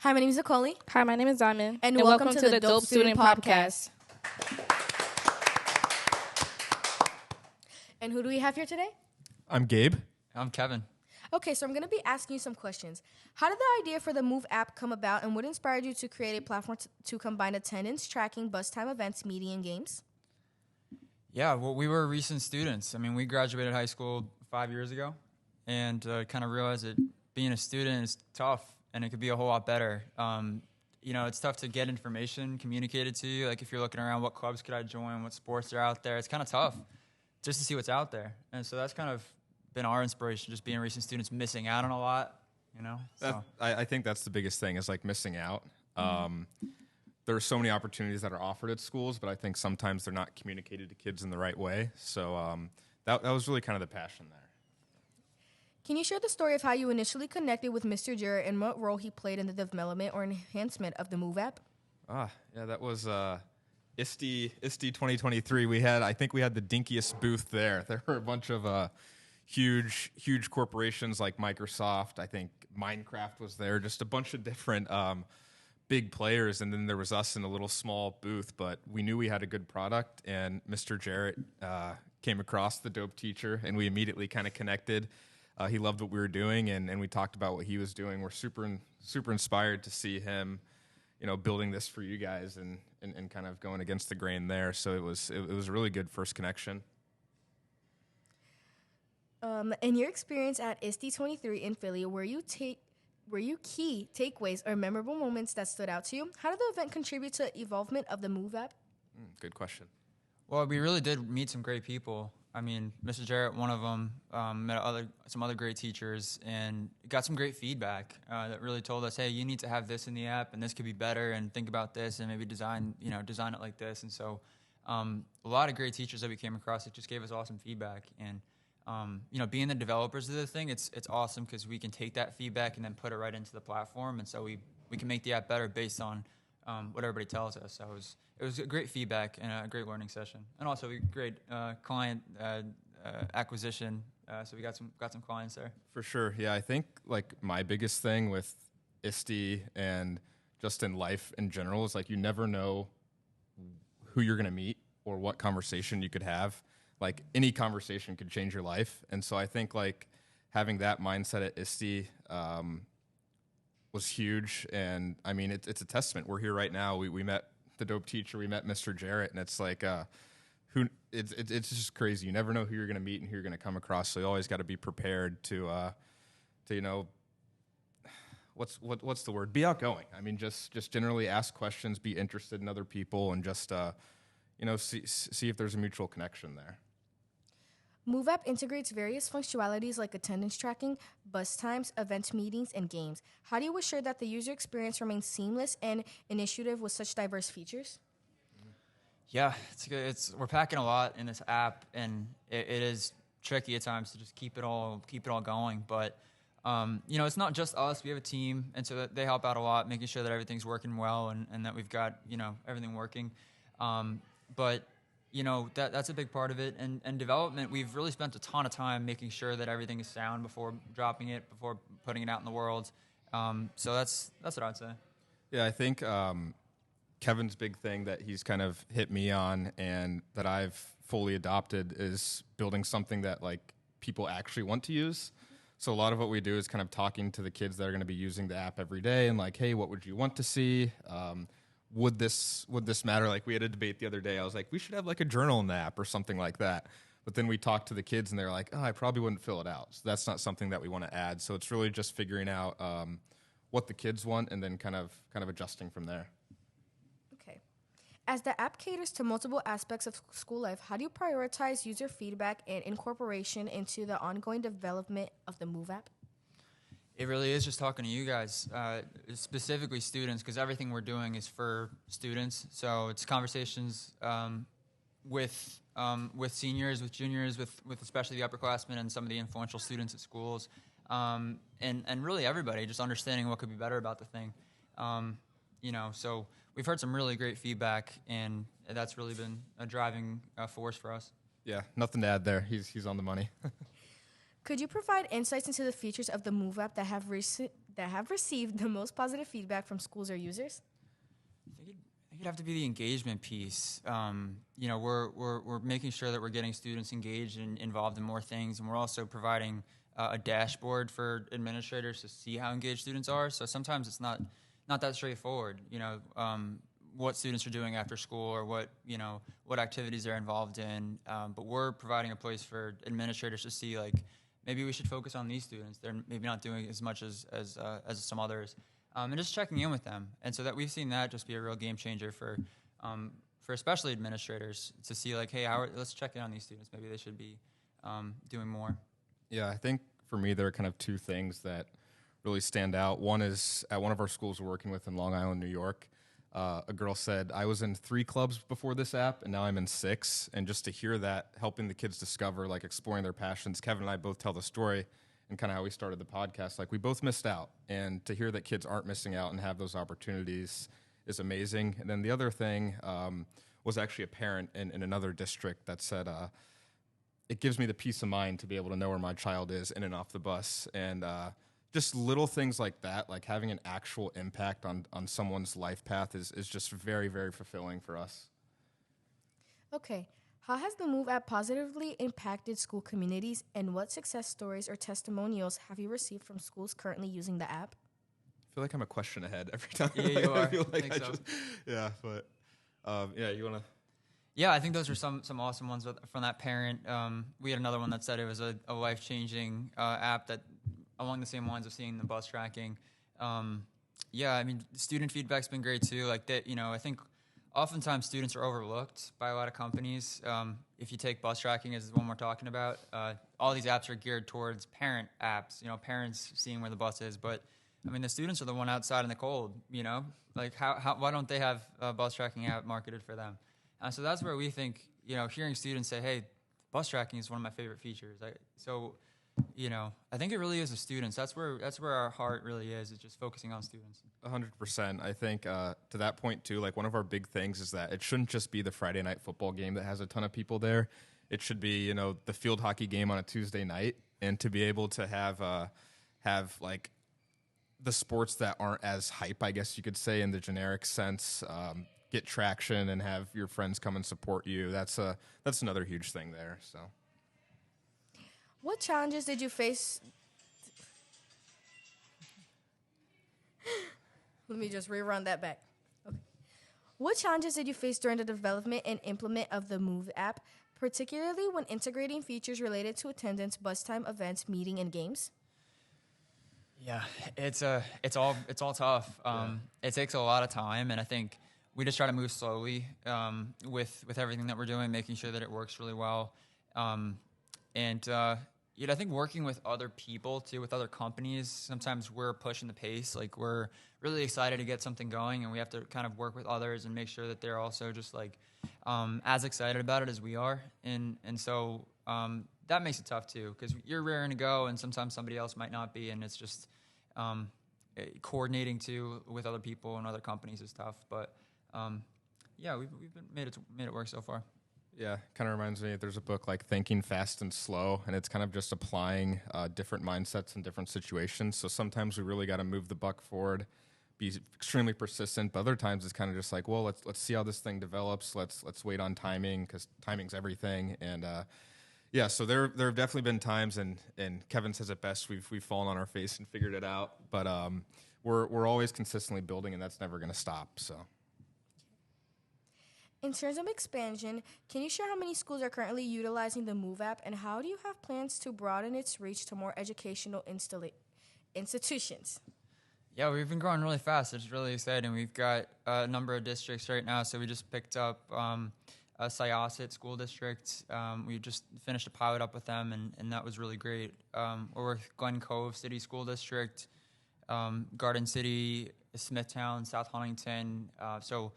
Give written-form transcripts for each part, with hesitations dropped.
Hi, my name is Nicole. Hi, my name is Diamond. And welcome to the Dope Student Podcast. And who do we have here today? I'm Gabe. I'm Kevin. Okay, so I'm going to be asking you some questions. How did the idea for the Moov app come about, and what inspired you to create a platform to combine attendance, tracking, bus time events, meeting, and games? Yeah, well, we were recent students. I mean, we graduated high school 5 years ago, and kind of realized that being a student is tough, and it could be a whole lot better. It's tough to get information communicated to you. Like if you're looking around, what clubs could I join? What sports are out there? It's kind of tough just to see what's out there. And so that's kind of been our inspiration, just being recent students, missing out on a lot, So. I think that's the biggest thing is like missing out. There are so many opportunities that are offered at schools, but I think sometimes they're not communicated to kids in the right way. So that was really kind of the passion there. Can you share the story of how you initially connected with Mr. Jarrett and what role he played in the development or enhancement of the Moov app? Yeah, that was ISTE 2023. I think we had the dinkiest booth there. There were a bunch of huge corporations like Microsoft. I think Minecraft was there. Just a bunch of different big players, and then there was us in a little small booth. But we knew we had a good product, and Mr. Jarrett came across the dope teacher, and we immediately kind of connected. He loved what we were doing, and we talked about what he was doing. We're super inspired to see him, building this for you guys and kind of going against the grain there. So it was a really good first connection. In your experience at ISTE 23 in Philly, were you key takeaways or memorable moments that stood out to you? How did the event contribute to evolvement of the Moov app? Good question. Well, we really did meet some great people. I mean, Mr. Jarrett, one of them, met some other great teachers, and got some great feedback that really told us, hey, you need to have this in the app, and this could be better, and think about this, and maybe design it like this. And so a lot of great teachers that we came across that just gave us awesome feedback. And, being the developers of the thing, it's awesome because we can take that feedback and then put it right into the platform. And so we can make the app better based on what everybody tells us. So it was a great feedback and a great learning session, and also a great client acquisition. So we got some clients there. For sure, yeah. I think like my biggest thing with ISTE and just in life in general is like you never know who you're gonna meet or what conversation you could have. Like any conversation could change your life, and so I think like having that mindset at ISTE was huge. And I mean, it's a testament. We're here right now. We met the dope teacher. We met Mr. Jarrett, and it's like it's just crazy. You never know who you're going to meet and who you're going to come across. So you always got to be prepared to what's the word? Be outgoing. I mean, just generally ask questions, be interested in other people, and just see if there's a mutual connection there. Moov app integrates various functionalities like attendance tracking, bus times, event meetings, and games. How do you ensure that the user experience remains seamless and initiative with such diverse features? Yeah, it's good. We're packing a lot in this app, and it is tricky at times to just keep it all going. But it's not just us. We have a team, and so they help out a lot, making sure that everything's working well and that we've got everything working. But that's a big part of it. And development, we've really spent a ton of time making sure that everything is sound before dropping it, before putting it out in the world. So that's what I'd say. Yeah, I think Kevin's big thing that he's kind of hit me on and that I've fully adopted is building something that like people actually want to use. So a lot of what we do is kind of talking to the kids that are going to be using the app every day and like, hey, what would you want to see? Would this matter? Like we had a debate the other day. I was like, we should have like a journal in the app or something like that. But then we talked to the kids and they're like, oh, I probably wouldn't fill it out. So that's not something that we want to add. So it's really just figuring out what the kids want and then kind of adjusting from there. Okay. As the app caters to multiple aspects of school life, how do you prioritize user feedback and incorporation into the ongoing development of the Moov app? It really is just talking to you guys, specifically students, because everything we're doing is for students. So it's conversations with seniors, with juniors, with especially the upperclassmen and some of the influential students at schools, and really everybody, just understanding what could be better about the thing. So we've heard some really great feedback, and that's really been a driving force for us. Yeah, nothing to add there. He's on the money. Could you provide insights into the features of the Moov app that that have received the most positive feedback from schools or users? I think it'd have to be the engagement piece. We're making sure that we're getting students engaged and involved in more things, and we're also providing a dashboard for administrators to see how engaged students are. So sometimes it's not that straightforward. What students are doing after school or what activities they're involved in. But we're providing a place for administrators to see, like, maybe we should focus on these students. They're maybe not doing as much as some others. And just checking in with them. And so that we've seen that just be a real game changer for especially administrators to see, like, hey, let's check in on these students. Maybe they should be doing more. Yeah, I think for me there are kind of two things that really stand out. One is at one of our schools we're working with in Long Island, New York. A girl said, I was in 3 clubs before this app, and now I'm in 6. And just to hear that, helping the kids discover, like, exploring their passions. Kevin and I both tell the story and kind of how we started the podcast. Like, we both missed out. And to hear that kids aren't missing out and have those opportunities is amazing. And then the other thing was actually a parent in another district that said, it gives me the peace of mind to be able to know where my child is in and off the bus. And just little things like that, like having an actual impact on someone's life path is just very, very fulfilling for us. Okay. How has the Moov app positively impacted school communities, and what success stories or testimonials have you received from schools currently using the app? I feel like I'm a question ahead every time. Yeah, you are. I feel like I think so. You want to? Yeah, I think those are some awesome ones from that parent. We had another one that said it was a life-changing app that along the same lines of seeing the bus tracking. Student feedback's been great too. Like that, I think oftentimes students are overlooked by a lot of companies. If you take bus tracking as the one we're talking about, all these apps are geared towards parent apps, parents seeing where the bus is. But I mean, the students are the one outside in the cold, like why don't they have a bus tracking app marketed for them? So that's where we think, hearing students say, hey, bus tracking is one of my favorite features. I think it really is the students. That's where our heart really is just focusing on students. 100%. I think to that point too, like one of our big things is that it shouldn't just be the Friday night football game that has a ton of people there. It should be, the field hockey game on a Tuesday night, and to be able to have like the sports that aren't as hype, I guess you could say in the generic sense, get traction and have your friends come and support you. That's another huge thing there. So. What challenges did you face? Let me just rerun that back. Okay. What challenges did you face during the development and implement of the Moov app, particularly when integrating features related to attendance, bus time, events, meeting, and games? Yeah, it's all tough. It takes a lot of time, and I think we just try to move slowly with everything that we're doing, making sure that it works really well. I think working with other people too, with other companies, sometimes we're pushing the pace. Like we're really excited to get something going, and we have to kind of work with others and make sure that they're also just like as excited about it as we are. And so that makes it tough too, because you're raring to go, and sometimes somebody else might not be, and it's just coordinating too with other people and other companies is tough. But we've made it work so far. Yeah, kind of reminds me, there's a book like Thinking Fast and Slow, and it's kind of just applying different mindsets in different situations. So sometimes we really got to move the buck forward, be extremely persistent, but other times it's kind of just like, well, let's see how this thing develops. Let's wait on timing, because timing's everything. And so there have definitely been times, and Kevin says it best, we've fallen on our face and figured it out. But we're always consistently building, and that's never going to stop. So. In terms of expansion, can you share how many schools are currently utilizing the Moov app, and how do you have plans to broaden its reach to more educational institutions? Yeah, we've been growing really fast. It's really exciting. We've got a number of districts right now. So we just picked up a Syosset school district. We just finished a pilot up with them, and that was really great. We're with Glen Cove City School District, Garden City, Smithtown, South Huntington. So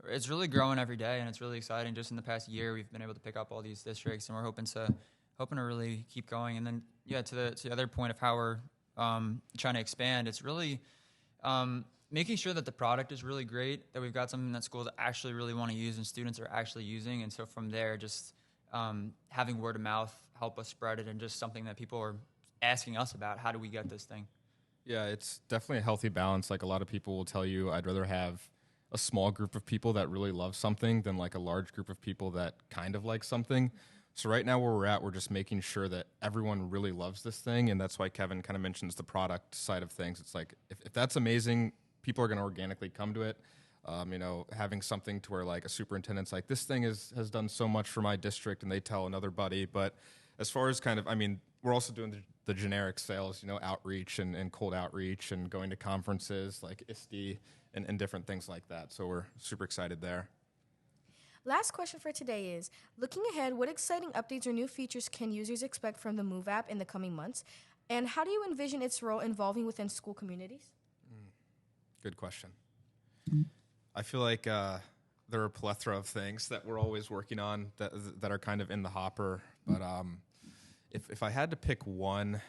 it's really growing every day, and it's really exciting. Just in the past year, we've been able to pick up all these districts, and we're hoping to really keep going. And then, to the other point of how we're trying to expand, it's really making sure that the product is really great, that we've got something that schools actually really want to use and students are actually using. And so from there, just having word of mouth help us spread it, and just something that people are asking us about. How do we get this thing? Yeah, it's definitely a healthy balance. Like a lot of people will tell you, I'd rather have a small group of people that really love something than like a large group of people that kind of like something. So right now where we're at, we're just making sure that everyone really loves this thing. And that's why Kevin kind of mentions the product side of things. It's like, if that's amazing, people are going to organically come to it. Having something to where like a superintendent's like, this thing has done so much for my district, and they tell another buddy. But as far as kind of, we're also doing the generic sales, outreach and cold outreach and going to conferences like ISTE and different things like that. So we're super excited there. Last question for today is, looking ahead, what exciting updates or new features can users expect from the Moov app in the coming months? And how do you envision its role evolving within school communities? Good question. I feel like there are a plethora of things that we're always working on that are kind of in the hopper. But if I had to pick one,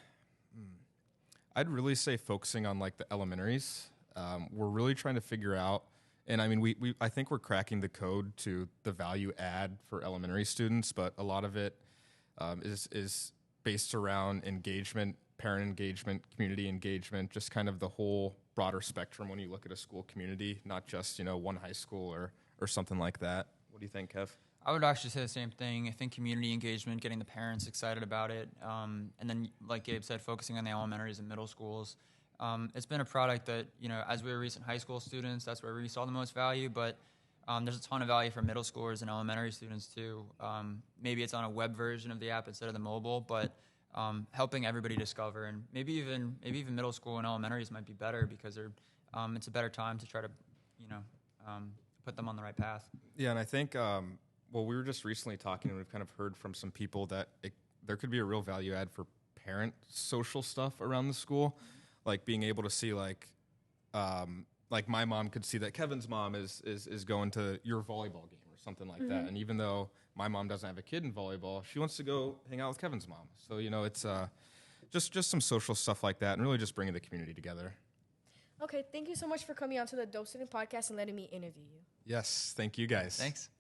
I'd really say focusing on like the elementaries. We're really trying to figure out, and I think we're cracking the code to the value add for elementary students, but a lot of it is based around engagement, parent engagement, community engagement, just kind of the whole broader spectrum when you look at a school community, not just, one high school or something like that. What do you think, Kev? I would actually say the same thing. I think community engagement, getting the parents excited about it, and then, like Gabe said, focusing on the elementaries and middle schools. It's been a product that, as we were recent high school students, that's where we saw the most value, but there's a ton of value for middle schoolers and elementary students too. Maybe it's on a web version of the app instead of the mobile, but helping everybody discover, and maybe even middle school and elementaries might be better because it's a better time to try to, put them on the right path. Yeah, and I think, we were just recently talking, and we've kind of heard from some people that there could be a real value add for parent social stuff around the school, like being able to see like my mom could see that Kevin's mom is going to your volleyball game or something like that, and even though my mom doesn't have a kid in volleyball, she wants to go hang out with Kevin's mom. So it's just some social stuff like that, and really just bringing the community together. Okay, thank you so much for coming on to the Dope Student Podcast and letting me interview you. Yes, thank you guys. Thanks.